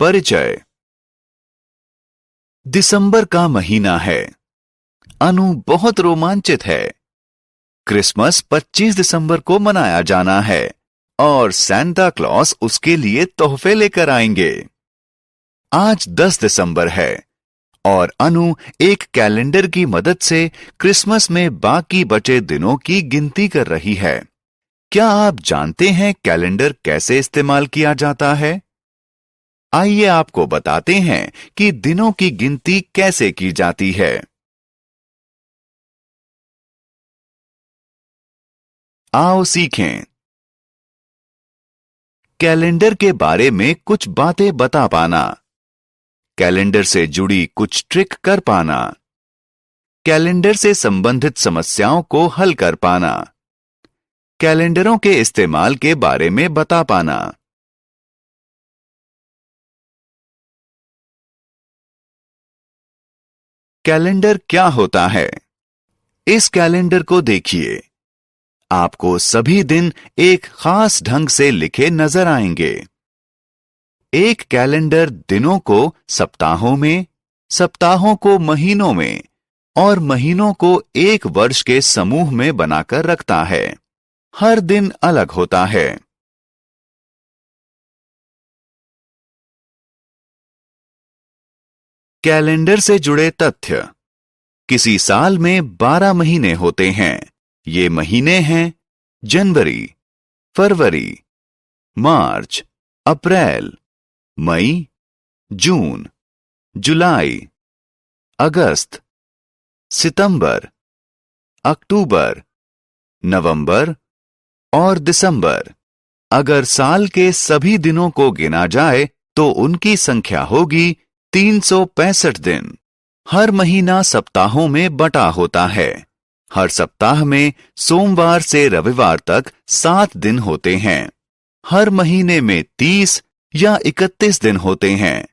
परिचय। दिसंबर का महीना है। अनु बहुत रोमांचित है। क्रिसमस 25 दिसंबर को मनाया जाना है और सैंटा क्लॉस उसके लिए तोहफे लेकर आएंगे। आज 10 दिसंबर है और अनु एक कैलेंडर की मदद से क्रिसमस में बाकी बचे दिनों की गिनती कर रही है। क्या आप जानते हैं कैलेंडर कैसे इस्तेमाल किया जाता है? आइए आपको बताते हैं कि दिनों की गिनती कैसे की जाती है। आओ सीखें। कैलेंडर के बारे में कुछ बातें बता पाना, कैलेंडर से जुड़ी कुछ ट्रिक कर पाना, कैलेंडर से संबंधित समस्याओं को हल कर पाना, कैलेंडरों के इस्तेमाल के बारे में बता पाना। कैलेंडर क्या होता है? इस कैलेंडर को देखिए। आपको सभी दिन एक खास ढंग से लिखे नजर आएंगे। एक कैलेंडर दिनों को सप्ताहों में, सप्ताहों को महीनों में और महीनों को एक वर्ष के समूह में बनाकर रखता है। हर दिन अलग होता है। कैलेंडर से जुड़े तथ्य। किसी साल में 12 महीने होते हैं। ये महीने हैं जनवरी, फरवरी, मार्च, अप्रैल, मई, जून, जुलाई, अगस्त, सितंबर, अक्टूबर, नवंबर और दिसंबर। अगर साल के सभी दिनों को गिना जाए तो उनकी संख्या होगी 365 दिन। हर महीना सप्ताहों में बटा होता है। हर सप्ताह में सोमवार से रविवार तक 7 दिन होते हैं। हर महीने में 30 या 31 दिन होते हैं।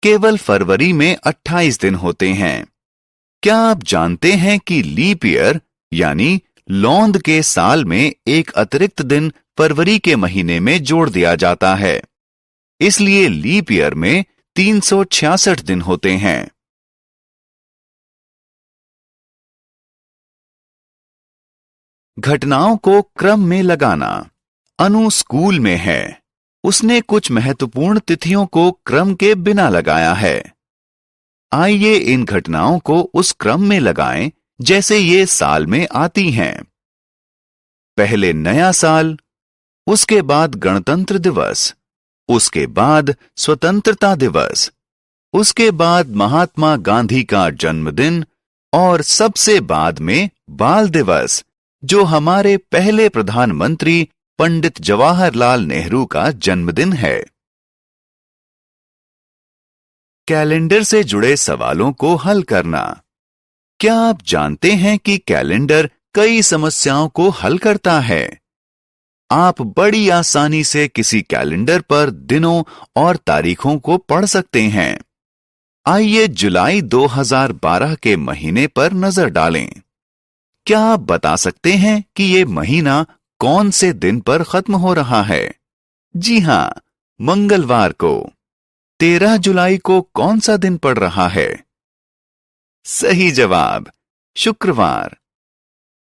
केवल फरवरी में 28 दिन होते हैं। क्या आप जानते हैं कि लीप ईयर यानी लौंद के साल में एक अतिरिक्त दिन फरवरी के महीने में जोड़ दिया जाता है? इसलिए लीप ईयर में 366 दिन होते हैं। घटनाओं को क्रम में लगाना। अनु स्कूल में है। उसने कुछ महत्वपूर्ण तिथियों को क्रम के बिना लगाया है। आइए इन घटनाओं को उस क्रम में लगाएं जैसे ये साल में आती हैं। पहले नया साल, उसके बाद गणतंत्र दिवस, उसके बाद स्वतंत्रता दिवस, उसके बाद महात्मा गांधी का जन्मदिन और सबसे बाद में बाल दिवस, जो हमारे पहले प्रधानमंत्री पंडित जवाहरलाल नेहरू का जन्मदिन है। कैलेंडर से जुड़े सवालों को हल करना। क्या आप जानते हैं कि कैलेंडर कई समस्याओं को हल करता है? आप बड़ी आसानी से किसी कैलेंडर पर दिनों और तारीखों को पढ़ सकते हैं। आइए जुलाई 2012 के महीने पर नजर डालें। क्या आप बता सकते हैं कि ये महीना कौन से दिन पर खत्म हो रहा है? जी हां, मंगलवार को। 13 जुलाई को कौन सा दिन पड़ रहा है? सही जवाब, शुक्रवार।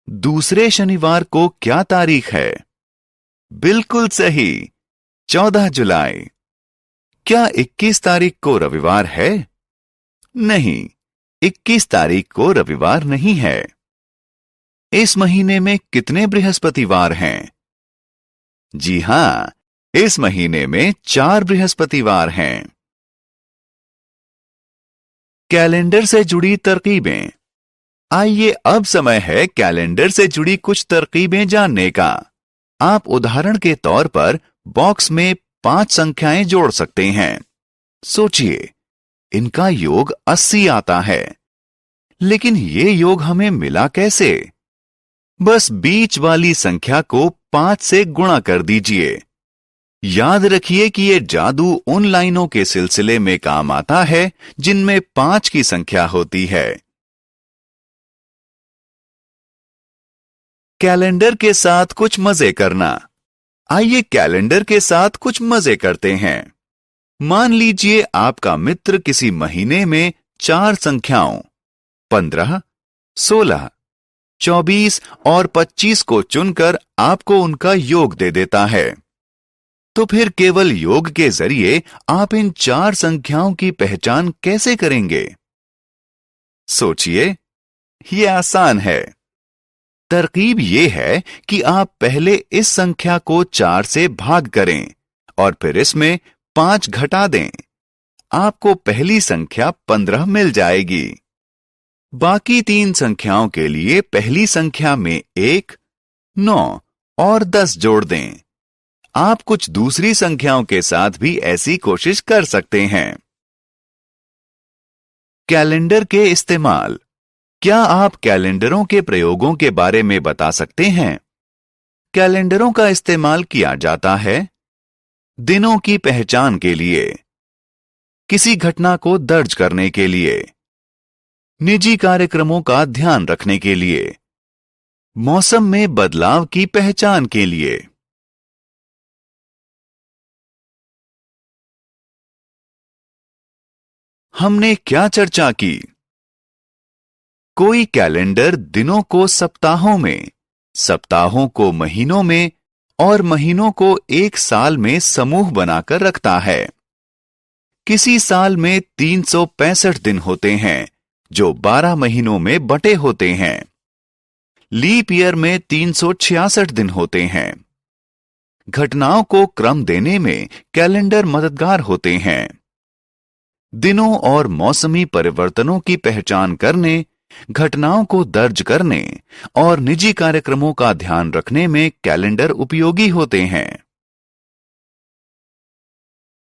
दूसरे शनिवार को क्या तारीख है? बिल्कुल सही, 14 जुलाई। क्या 21 तारीख को रविवार है? नहीं, 21 तारीख को रविवार नहीं है। इस महीने में कितने बृहस्पतिवार हैं? जी हां, इस महीने में 4 बृहस्पतिवार हैं। कैलेंडर से जुड़ी तरकीबें। आइए अब समय है कैलेंडर से जुड़ी कुछ तरकीबें जानने का। आप उदाहरण के तौर पर बॉक्स में 5 संख्याएं जोड़ सकते हैं। सोचिए, इनका योग 80 आता है। लेकिन ये योग हमें मिला कैसे? बस बीच वाली संख्या को 5 से गुणा कर दीजिए। याद रखिए कि ये जादू उन लाइनों के सिलसिले में काम आता है जिनमें 5 की संख्या होती है। कैलेंडर के साथ कुछ मजे करना। आइए कैलेंडर के साथ कुछ मजे करते हैं। मान लीजिए आपका मित्र किसी महीने में 4 संख्याओं 15, 16, 24 और 25 को चुनकर आपको उनका योग दे देता है। तो फिर केवल योग के जरिए आप इन 4 संख्याओं की पहचान कैसे करेंगे? सोचिए, ये आसान है। तरकीब ये है कि आप पहले इस संख्या को 4 से भाग करें और फिर इसमें 5 घटा दें। आपको पहली संख्या 15 मिल जाएगी। बाकी 3 संख्याओं के लिए पहली संख्या में 1, 9 और 10 जोड़ दें। आप कुछ दूसरी संख्याओं के साथ भी ऐसी कोशिश कर सकते हैं। कैलेंडर के इस्तेमाल। क्या आप कैलेंडरों के प्रयोगों के बारे में बता सकते हैं? कैलेंडरों का इस्तेमाल किया जाता है दिनों की पहचान के लिए, किसी घटना को दर्ज करने के लिए, निजी कार्यक्रमों का ध्यान रखने के लिए, मौसम में बदलाव की पहचान के लिए। हमने क्या चर्चा की? कोई कैलेंडर दिनों को सप्ताहों में, सप्ताहों को महीनों में और महीनों को एक साल में समूह बनाकर रखता है। किसी साल में 365 दिन होते हैं जो 12 महीनों में बटे होते हैं। लीप ईयर में 366 दिन होते हैं। घटनाओं को क्रम देने में कैलेंडर मददगार होते हैं। दिनों और मौसमी परिवर्तनों की पहचान करने, घटनाओं को दर्ज करने और निजी कार्यक्रमों का ध्यान रखने में कैलेंडर उपयोगी होते हैं।